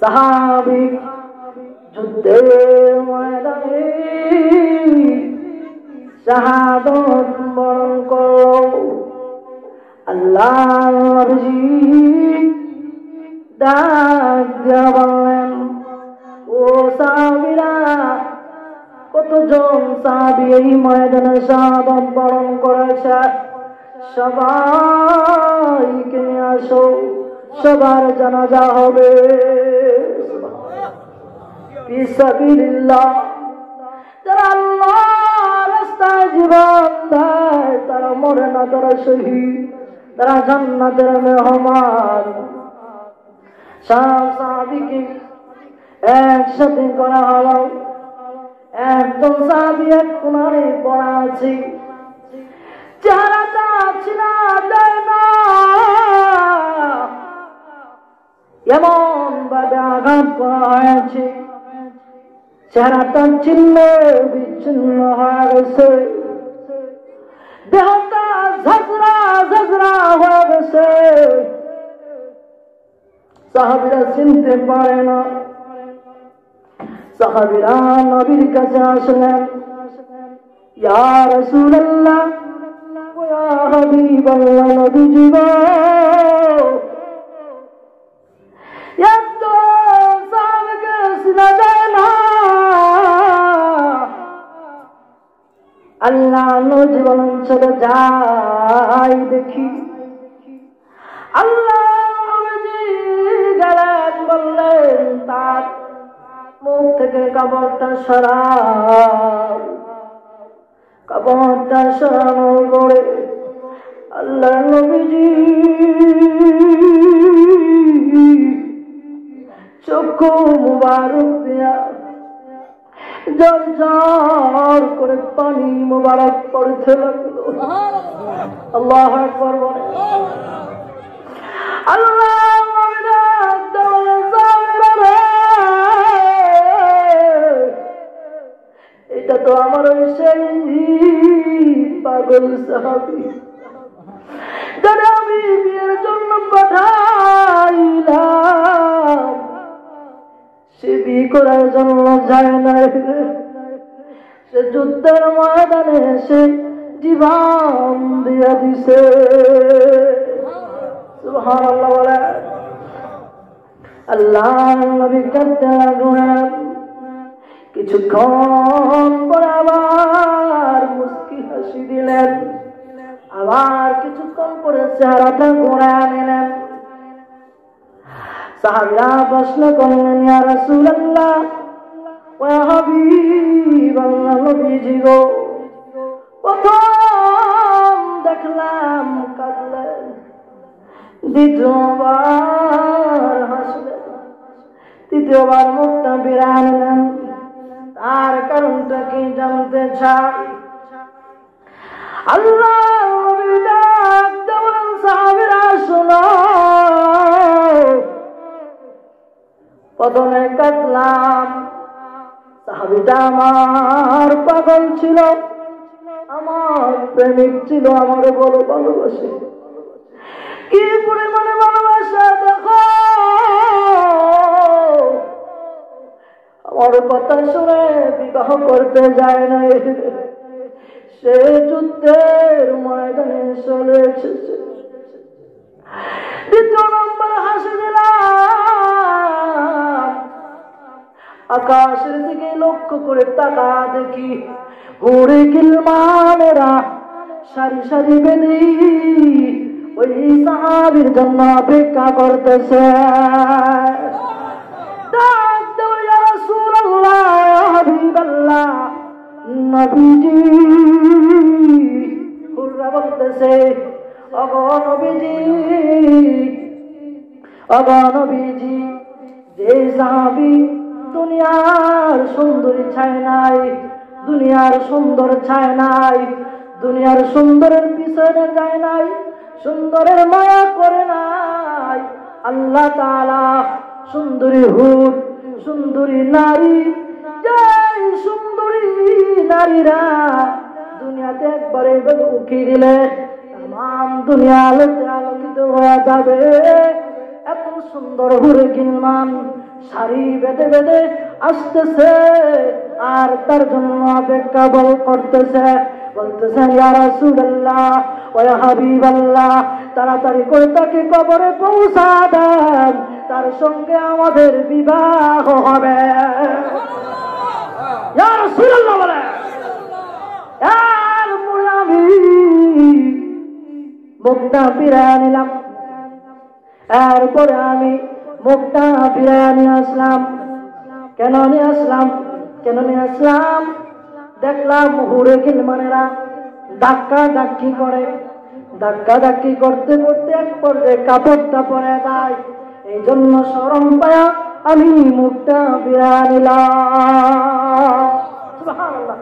সাহাবী যুদ্ধের ময়দানে শাহাদত বরণ করল। আল্লাহর নবী ডাক দিয়া বললেন, ও সাহাবীরা, কতজন সাহাবী এই ময়দানে শাহাদত বরণ করেছে, সবাইকে নিয়ে আসো, সবার জানাজা হবে। ফি সাবিলিল্লাহ, যারা আল্লাহর রাস্তায় জীবন দেয় তারা মরে না, তারা শহীদ, তারা জান্নাতের মেহমান। সব সাহাবীকে একসাথে করা হলো। একদম সাহাবী এক কোণারে পড়া আছে, চেহারাটা চিনা যায় না, এমন ভাবে আঘাত করা হয়েছে, চেহারাটা ছিন্ন বিচ্ছিন্ন হয়ে গেছে, দেহটা ঝাঁঝরা ঝাঁঝরা হয়ে গেছে। সাহাবীরা চিনতে পারে না। সাহাবীরা নবীর কাছে আসলেন, ইয়া রাসূলুল্লাহ, ইয়া হাবিবাল্লাহ, নবীজি গো, এত সাহাবীকে চিনা যায় না। আল্লাহ নবী বলেন, চলে যাই দেখি। আল্লাহ নবীজি গেলেন, বললেন, তার মুখ থেকে কাপড়টা সরাও। কাপড়টা সরানোর পরে আল্লাহ নবীজি চক্ষু মুবারক দিয়া ঝরঝর করে পানি মুবারক পড়তে লাগলো। আল্লাহু আকবার বলে। আল্লাহ এটা তো আমার সেই পাগল সাহাবী যারা আমি বিয়ের জন্য পাঠাইলাম, সে বিয়ে করার জন্য যায় না, সে যুদ্ধের ময়দানে সে জীবন দিয়া দিছে। সুবহানাল্লাহ বলে। আল্লাহ নবী কাঁদতে লাগলেন। কিছুক্ষণ পরে আবার মুস্কি হাসি দিলেন, আবার কিছুক্ষণ পরে চেহারাটা ঘোরায় নিলেন। সাহাবীরা প্রশ্ন করলেন, ইয়া রাসূলুল্লাহ, ওয়া হাবিবাল্লাহ, নবীজি গো, প্রথম দেখলাম কাঁদলেন, দ্বিতীয়বার হাসলেন, তৃতীয়বার মুখটা বিরানলেন। তার কারণটা কি জানতে চাই? আল্লাহ নবী ডাক দিয়ে বলেন, সাহাবীরা শোনো, প্রথমে কাঁদলাম, সাহাবীটা আমার পাগল ছিল, আমার প্রেমিক ছিল, আমার বড় ভালোবাসে। কি পরিমাণে ভালোবাসা দেখো, আমার কথা শুনে বিবাহ করতে যায় না, সে যুদ্ধের ময়দানে চলে এসেছে। দ্বিতীয় নম্বর হাসি দিলাম, আকাশের দিকে লক্ষ্য করে তাকা দেখি, হুরে গিলমানেরা সারি সারি বেঁধে ওই সাহাবীর জন্য অপেক্ষা করতেছে। নবীজি হুররা বলতেছে, ওগো নবীজি, ওগো নবীজি, যে সাহাবী দুনিয়ার সুন্দরী চায় নাই, দুনিয়ার সুন্দর চায় নাই, দুনিয়ার সুন্দরের পিছনে যায় নাই, সুন্দরের মায়া করে নাই, আল্লাহ তাআলা সুন্দরী হুর, সুন্দরী নারী, যে সুন্দরী নারীরা দুনিয়াতে একবারে উঠে দিলে তাম দুনিয়া আলোতে আলোকিত হয়ে যাবে। এত সুন্দর হুরে গিলমান সারি বেঁধে বেঁধে আসতেছে আর তার জন্য অপেক্ষা করতেছে। বলতেছেন ইয়া রাসূলুল্লাহ ওয়া ইয়া হাবিবাল্লাহ, তাড়াতাড়ি করে তাকে কবরে পৌঁছা দেন, তার সঙ্গে আমাদের বিবাহ হবে। ইয়া রাসূলুল্লাহ বলে, এরপরে আমি মুখটা ফিরিয়ে নিলাম। এরপরে আমি মুখটা ফিরিয়ে নিয়ে আসলাম। কেন নিয়ে আসলাম? দেখলাম হুরে গিলমানেরা ধাক্কা ধাক্কি করে, ধাক্কা ধাক্কি করতে করতে এক পর্যায়ে কাপড়টা পরে দেয়। এই জন্য শরম পায়া আমি মুখটা ফিরিয়ে নিলাম। সুবহানাল্লাহ।